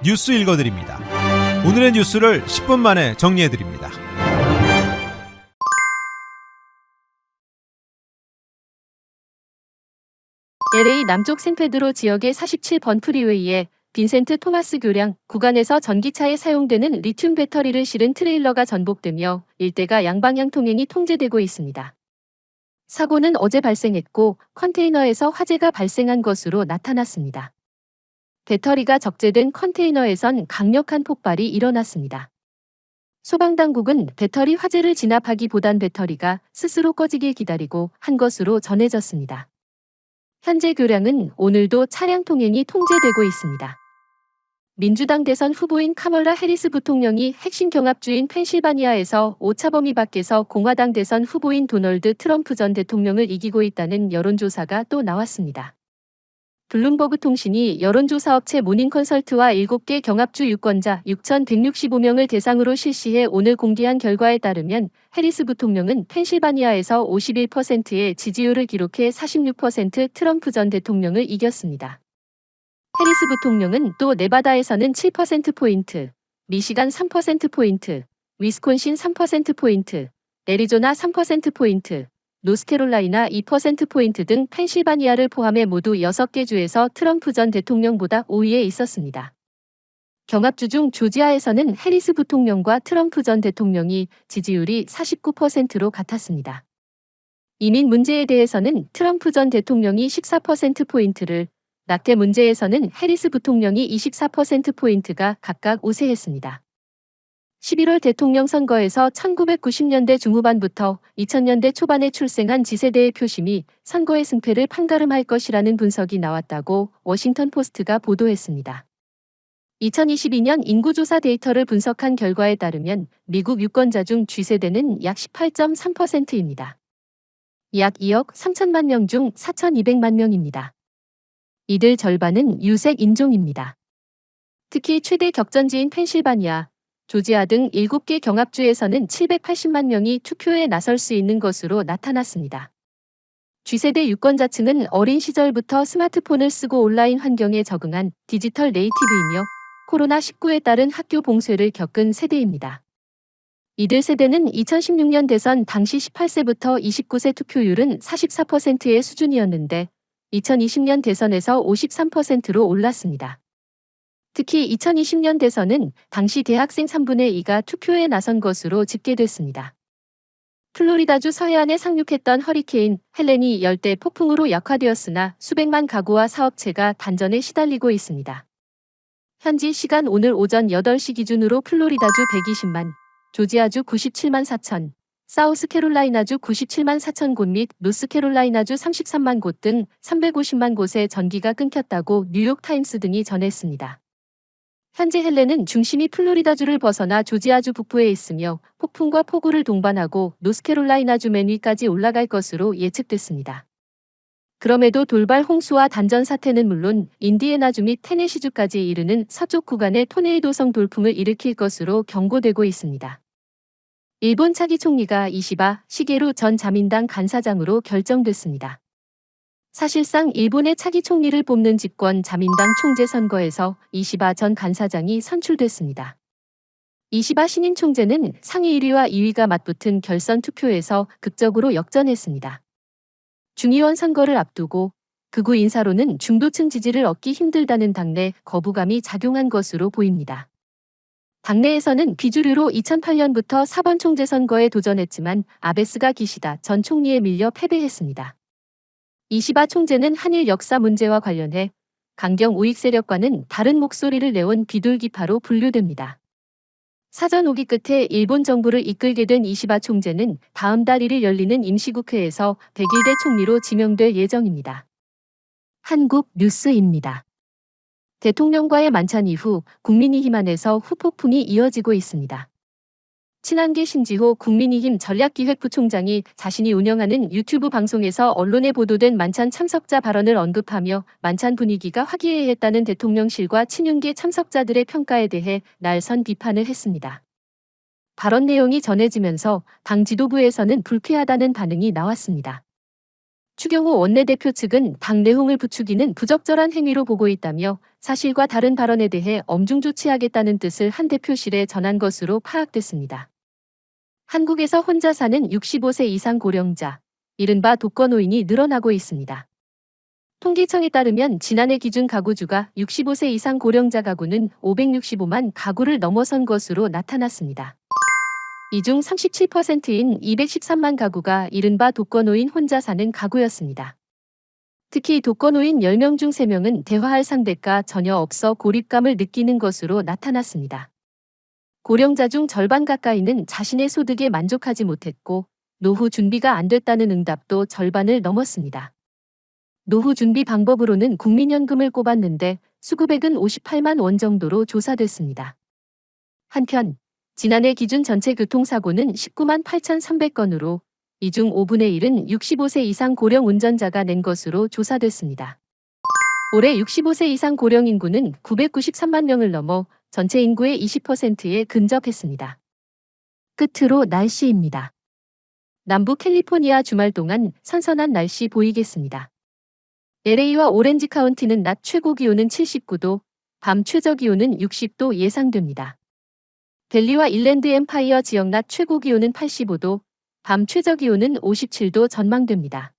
뉴스 읽어드립니다. 오늘의 뉴스를 10분 만에 정리해드립니다. LA 남쪽 샌페드로 지역의 47번 프리웨이에 빈센트 토마스 교량 구간에서 전기차에 사용되는 리튬 배터리를 실은 트레일러가 전복되며 일대가 양방향 통행이 통제되고 있습니다. 사고는 어제 발생했고 컨테이너에서 화재가 발생한 것으로 나타났습니다. 배터리가 적재된 컨테이너에선 강력한 폭발이 일어났습니다. 소방당국은 배터리 화재를 진압하기보단 배터리가 스스로 꺼지길 기다리고 한 것으로 전해졌습니다. 현재 교량은 오늘도 차량 통행이 통제되고 있습니다. 민주당 대선 후보인 카멀라 해리스 부통령이 핵심 경합주인 펜실바니아에서 오차범위 밖에서 공화당 대선 후보인 도널드 트럼프 전 대통령을 이기고 있다는 여론조사가 또 나왔습니다. 블룸버그 통신이 여론조사업체 모닝컨설트와 7개 경합주 유권자 6,165명을 대상으로 실시해 오늘 공개한 결과에 따르면 해리스 부통령은 펜실바니아에서 51%의 지지율을 기록해 46% 트럼프 전 대통령을 이겼습니다. 해리스 부통령은 또 네바다에서는 7%포인트, 미시간 3%포인트, 위스콘신 3%포인트, 애리조나 3%포인트, 노스캐롤라이나 2%포인트 등 펜실바니아를 포함해 모두 6개 주에서 트럼프 전 대통령보다 5위에 있었습니다. 경합주 중 조지아에서는 해리스 부통령과 트럼프 전 대통령이 지지율이 49%로 같았습니다. 이민 문제에 대해서는 트럼프 전 대통령이 14%포인트를, 낙태 문제에서는 해리스 부통령이 24%포인트가 각각 우세했습니다. 11월 대통령 선거에서 1990년대 중후반부터 2000년대 초반에 출생한 지세대의 표심이 선거의 승패를 판가름할 것이라는 분석이 나왔다고 워싱턴 포스트가 보도했습니다. 2022년 인구조사 데이터를 분석한 결과에 따르면 미국 유권자 중 G세대는 약 18.3%입니다. 약 2억 3천만 명 중 4,200만 명입니다. 이들 절반은 유색 인종입니다. 특히 최대 격전지인 펜실바니아, 조지아 등 7개 경합주에서는 780만 명이 투표에 나설 수 있는 것으로 나타났습니다. G세대 유권자층은 어린 시절부터 스마트폰을 쓰고 온라인 환경에 적응한 디지털 네이티브이며 코로나19에 따른 학교 봉쇄를 겪은 세대입니다. 이들 세대는 2016년 대선 당시 18세부터 29세 투표율은 44%의 수준이었는데 2020년 대선에서 53%로 올랐습니다. 특히 2020년 대선은 당시 대학생 3분의 2가 투표에 나선 것으로 집계됐습니다. 플로리다주 서해안에 상륙했던 허리케인 헬렌이 열대 폭풍으로 약화되었으나 수백만 가구와 사업체가 단전에 시달리고 있습니다. 현지 시간 오늘 오전 8시 기준으로 플로리다주 120만, 조지아주 97만 4천, 사우스캐롤라이나주 97만 4천 곳 및 노스캐롤라이나주 33만 곳 등 350만 곳에 전기가 끊겼다고 뉴욕타임스 등이 전했습니다. 현재 헬렌은 중심이 플로리다주를 벗어나 조지아주 북부에 있으며 폭풍과 폭우를 동반하고 노스캐롤라이나주 맨 위까지 올라갈 것으로 예측됐습니다. 그럼에도 돌발 홍수와 단전 사태는 물론 인디애나주 및 테네시주까지 이르는 서쪽 구간에 토네이도성 돌풍을 일으킬 것으로 경고되고 있습니다. 일본 차기 총리가 이시바 시게루 전 자민당 간사장으로 결정됐습니다. 사실상 일본의 차기 총리를 뽑는 집권 자민당 총재 선거에서 이시바 전 간사장이 선출됐습니다. 이시바 신임 총재는 상위 1위와 2위가 맞붙은 결선 투표에서 극적으로 역전했습니다. 중의원 선거를 앞두고 극우 인사로는 중도층 지지를 얻기 힘들다는 당내 거부감이 작용한 것으로 보입니다. 당내에서는 비주류로 2008년부터 4번 총재 선거에 도전했지만 아베스가 기시다 전 총리에 밀려 패배했습니다. 이시바 총재는 한일 역사 문제와 관련해 강경 우익 세력과는 다른 목소리를 내온 비둘기파로 분류됩니다. 사전 오기 끝에 일본 정부를 이끌게 된 이시바 총재는 다음 달 1일 열리는 임시국회에서 100일 대 총리로 지명될 예정입니다. 한국 뉴스입니다. 대통령과의 만찬 이후 국민의힘 안에서 후폭풍이 이어지고 있습니다. 친한계 신지호 국민의힘 전략기획부총장이 자신이 운영하는 유튜브 방송에서 언론에 보도된 만찬 참석자 발언을 언급하며 만찬 분위기가 화기애애했다는 대통령실과 친윤계 참석자들의 평가에 대해 날선 비판을 했습니다. 발언 내용이 전해지면서 당 지도부에서는 불쾌하다는 반응이 나왔습니다. 추경호 원내대표 측은 당 내홍을 부추기는 부적절한 행위로 보고 있다며 사실과 다른 발언에 대해 엄중 조치하겠다는 뜻을 한 대표실에 전한 것으로 파악됐습니다. 한국에서 혼자 사는 65세 이상 고령자, 이른바 독거노인이 늘어나고 있습니다. 통계청에 따르면 지난해 기준 가구주가 65세 이상 고령자 가구는 565만 가구를 넘어선 것으로 나타났습니다. 이 중 37%인 213만 가구가 이른바 독거노인 혼자 사는 가구였습니다. 특히 독거노인 10명 중 3명은 대화할 상대가 전혀 없어 고립감을 느끼는 것으로 나타났습니다. 고령자 중 절반 가까이는 자신의 소득에 만족하지 못했고 노후 준비가 안 됐다는 응답도 절반을 넘었습니다. 노후 준비 방법으로는 국민연금을 꼽았는데 수급액은 58만 원 정도로 조사됐습니다. 한편 지난해 기준 전체 교통사고는 19만 8,300건으로 이 중 5분의 1은 65세 이상 고령 운전자가 낸 것으로 조사됐습니다. 올해 65세 이상 고령 인구는 993만 명을 넘어 전체 인구의 20%에 근접했습니다. 끝으로 날씨입니다. 남부 캘리포니아 주말 동안 선선한 날씨 보이겠습니다. LA와 오렌지 카운티는 낮 최고 기온은 79도, 밤 최저 기온은 60도 예상됩니다. 델리와 일랜드 엠파이어 지역 낮 최고 기온은 85도, 밤 최저 기온은 57도 전망됩니다.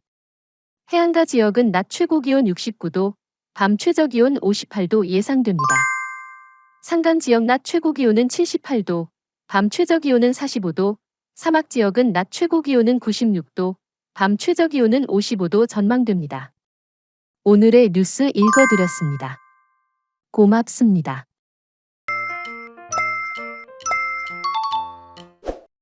해안가 지역은 낮 최고 기온 69도, 밤 최저 기온 58도 예상됩니다. 산간 지역 낮 최고 기온은 78도, 밤 최저 기온은 45도, 사막 지역은 낮 최고 기온은 96도, 밤 최저 기온은 55도 전망됩니다. 오늘의 뉴스 읽어드렸습니다. 고맙습니다.